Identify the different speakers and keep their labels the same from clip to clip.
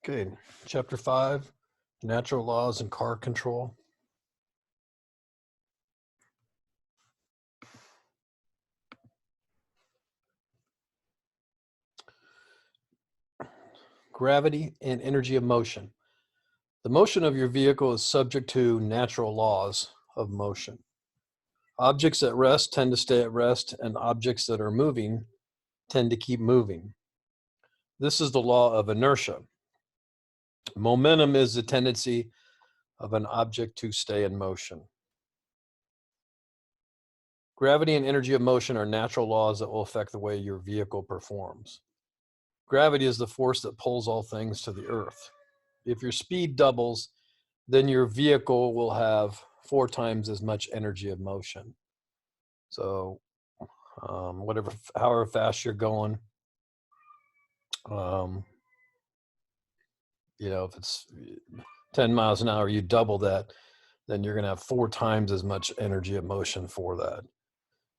Speaker 1: Okay, Chapter 5, Natural Laws and Car Control. Gravity and energy of motion. The motion of your vehicle is subject to natural laws of motion. Objects at rest tend to stay at rest, and objects that are moving tend to keep moving. This is the law of inertia. Momentum is the tendency of an object to stay in motion. Gravity and energy of motion are natural laws that will affect the way your vehicle performs. Gravity is the force that pulls all things to the earth. If your speed doubles, then your vehicle will have 4 times as much energy of motion. So however fast you're going, if it's 10 miles an hour, you double that, then you're going to have 4 times as much energy of motion for that.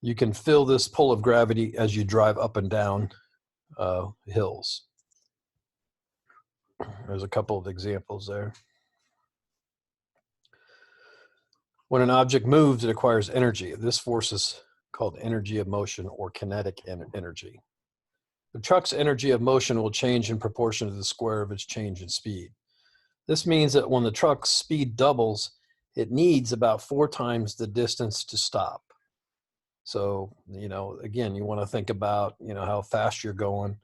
Speaker 1: You can feel this pull of gravity as you drive up and down hills. There's a couple of examples there. When an object moves, it acquires energy. This force is called energy of motion or kinetic energy. The truck's energy of motion will change in proportion to the square of its change in speed. This means that when the truck's speed doubles, it needs about 4 times the distance to stop. So, again, you want to think about, how fast you're going,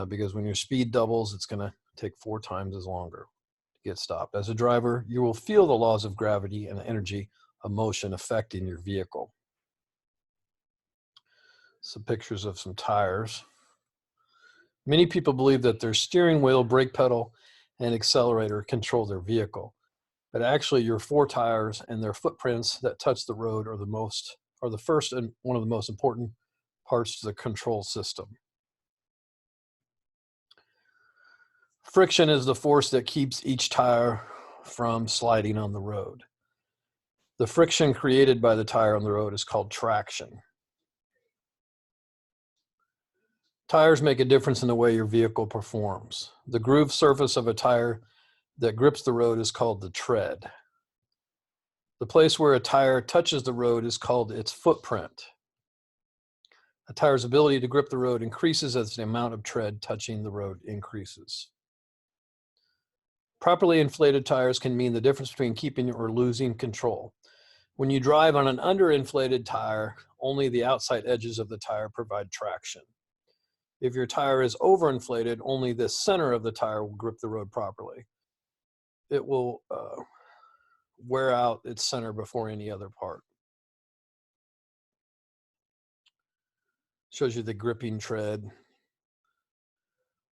Speaker 1: because when your speed doubles, it's going to take 4 times as longer to get stopped. As a driver, you will feel the laws of gravity and energy of motion affecting your vehicle. Some pictures of some tires. Many people believe that their steering wheel, brake pedal, and accelerator control their vehicle. But actually, your 4 tires and their footprints that touch the road are the first and one of the most important parts to the control system. Friction is the force that keeps each tire from sliding on the road. The friction created by the tire on the road is called traction. Tires make a difference in the way your vehicle performs. The grooved surface of a tire that grips the road is called the tread. The place where a tire touches the road is called its footprint. A tire's ability to grip the road increases as the amount of tread touching the road increases. Properly inflated tires can mean the difference between keeping or losing control. When you drive on an underinflated tire, only the outside edges of the tire provide traction. If your tire is overinflated, only the center of the tire will grip the road properly. It will wear out its center before any other part. Shows you the gripping tread.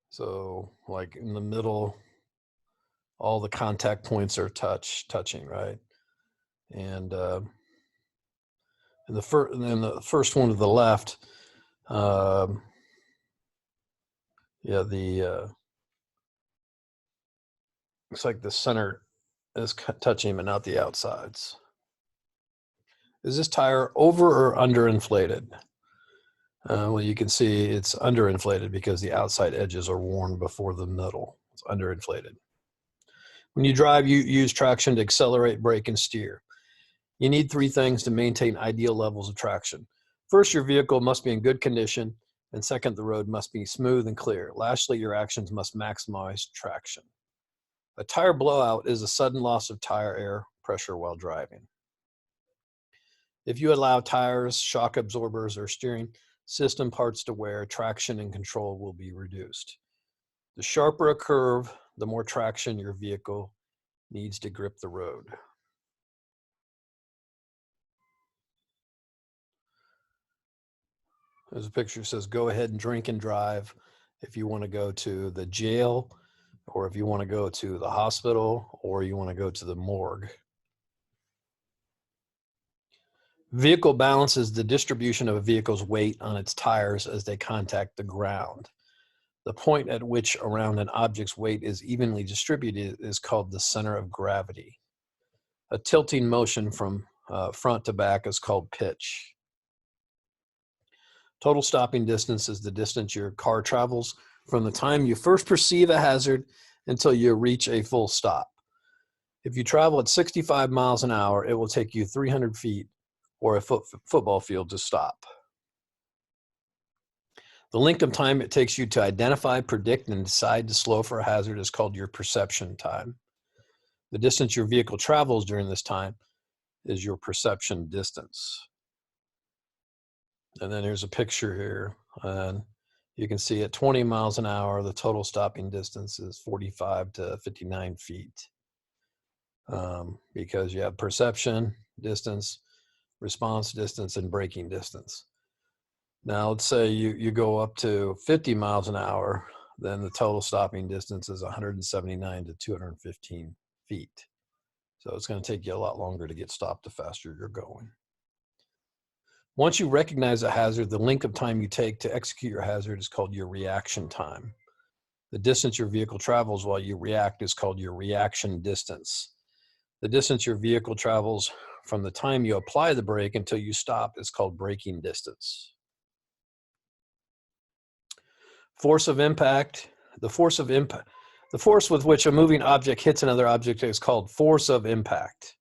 Speaker 1: So like in the middle, all the contact points are touching, right? And the first one to the left, looks like the center is touching but not the outsides. Is this tire over or underinflated? Well, you can see it's underinflated because the outside edges are worn before the middle. It's underinflated. When you drive, you use traction to accelerate, brake, and steer. You need 3 things to maintain ideal levels of traction. First, your vehicle must be in good condition, and second, the road must be smooth and clear. Lastly, your actions must maximize traction. A tire blowout is a sudden loss of tire air pressure while driving. If you allow tires, shock absorbers, or steering system parts to wear, traction and control will be reduced. The sharper a curve, the more traction your vehicle needs to grip the road. There's a picture that says, go ahead and drink and drive if you want to go to the jail, or if you want to go to the hospital, or you want to go to the morgue. Vehicle balance is the distribution of a vehicle's weight on its tires as they contact the ground. The point at which around an object's weight is evenly distributed is called the center of gravity. A tilting motion from front to back is called pitch. Total stopping distance is the distance your car travels from the time you first perceive a hazard until you reach a full stop. If you travel at 65 miles an hour, it will take you 300 feet or a football field to stop. The length of time it takes you to identify, predict, and decide to slow for a hazard is called your perception time. The distance your vehicle travels during this time is your perception distance. And then here's a picture here. And you can see at 20 miles an hour, the total stopping distance is 45 to 59 feet. Because you have perception distance, response distance, and braking distance. Now, let's say you go up to 50 miles an hour, then the total stopping distance is 179 to 215 feet. So it's going to take you a lot longer to get stopped the faster you're going. Once you recognize a hazard, the length of time you take to execute your hazard is called your reaction time. The distance your vehicle travels while you react is called your reaction distance. The distance your vehicle travels from the time you apply the brake until you stop is called braking distance. Force of impact. The force with which a moving object hits another object is called force of impact.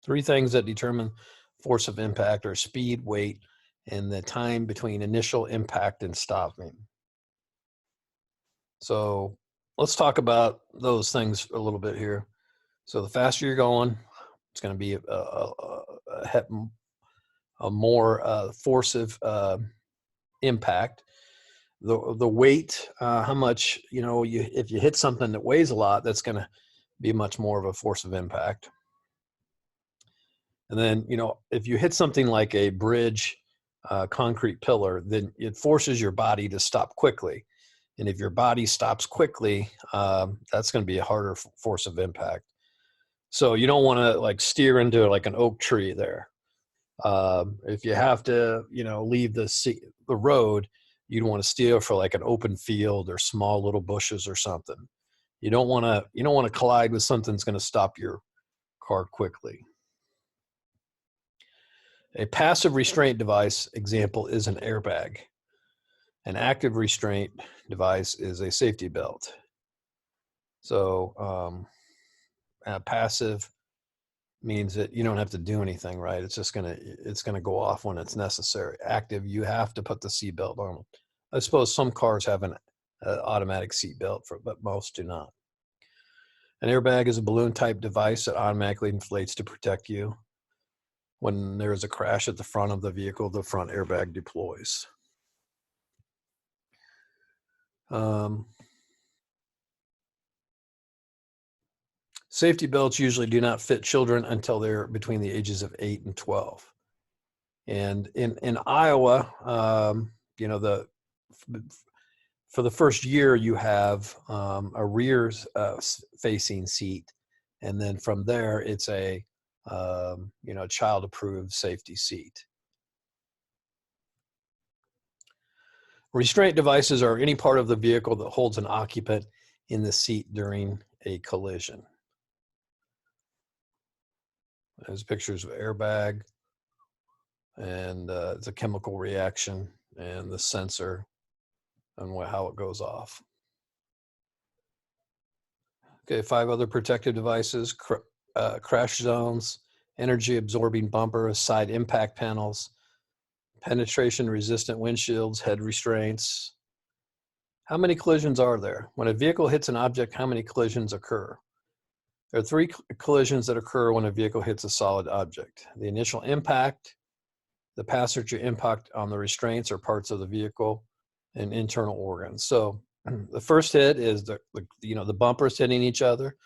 Speaker 1: Three things that determine force of impact are speed, weight, and the time between initial impact and stopping. So let's talk about those things a little bit here. So the faster you're going, it's going to be a more forcive impact. The weight, how much, if you hit something that weighs a lot, that's going to be much more of a force of impact. And then, if you hit something like a bridge, concrete pillar, then it forces your body to stop quickly. And if your body stops quickly, that's going to be a harder force of impact. So you don't want to steer into like an oak tree there. If you have to, leave the road, you'd want to steer for like an open field or small little bushes or something. You don't want to collide with something that's going to stop your car quickly. A passive restraint device example is an airbag. An active restraint device is a safety belt. So passive means that you don't have to do anything, right? It's just gonna go off when it's necessary. Active, you have to put the seatbelt on. I suppose some cars have an automatic seatbelt, but most do not. An airbag is a balloon type device that automatically inflates to protect you. When there is a crash at the front of the vehicle, the front airbag deploys. Safety belts usually do not fit children until they're between the ages of 8 and 12. And in Iowa, for the first year you have a rear facing seat, and then from there it's a child approved safety seat. Restraint devices are any part of the vehicle that holds an occupant in the seat during a collision. There's pictures of airbag, and it's a chemical reaction and the sensor and how it goes off. Okay, 5 other protective devices: crash zones, energy absorbing bumpers, side impact panels, penetration resistant windshields, head restraints. How many collisions are there? When a vehicle hits an object, how many collisions occur? There are 3 collisions that occur when a vehicle hits a solid object: the initial impact, the passenger impact on the restraints or parts of the vehicle, and internal organs. So the first hit is the bumpers hitting each other.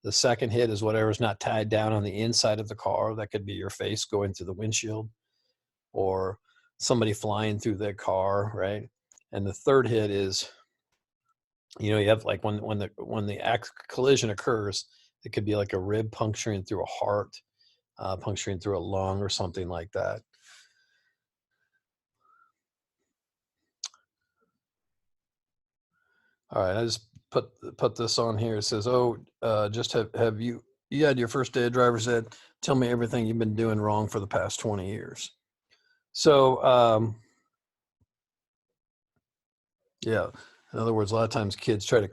Speaker 1: The second hit is whatever's not tied down on the inside of the car. That could be your face going through the windshield, or somebody flying through the car, right? And the third hit is, you have like when the collision occurs, it could be like a rib puncturing through a heart, puncturing through a lung, or something like that. All right, I just put this on here. It says, just have you had your first day of driver's ed? Tell me everything you've been doing wrong for the past 20 years. So, yeah, In other words, a lot of times kids try to,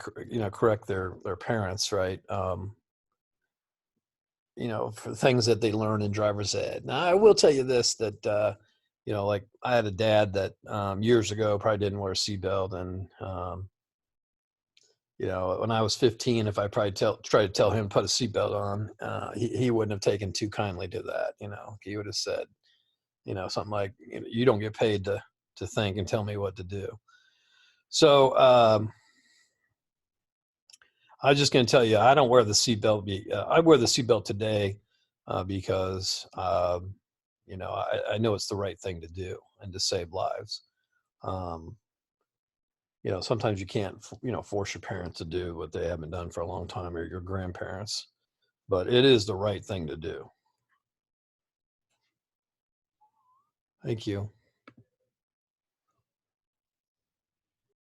Speaker 1: correct their parents, right? For things that they learn in driver's ed. Now, I will tell you this, that, like I had a dad that years ago probably didn't wear a seatbelt. And, when I was 15, if I probably tried to tell him to put a seatbelt on, he wouldn't have taken too kindly to that. He would have said, something like, you don't get paid to think and tell me what to do. So I was just going to tell you, I don't wear the seatbelt. I wear the seatbelt today because, I know it's the right thing to do and to save lives. Um, sometimes you can't, force your parents to do what they haven't done for a long time, or your grandparents, but it is the right thing to do. Thank you.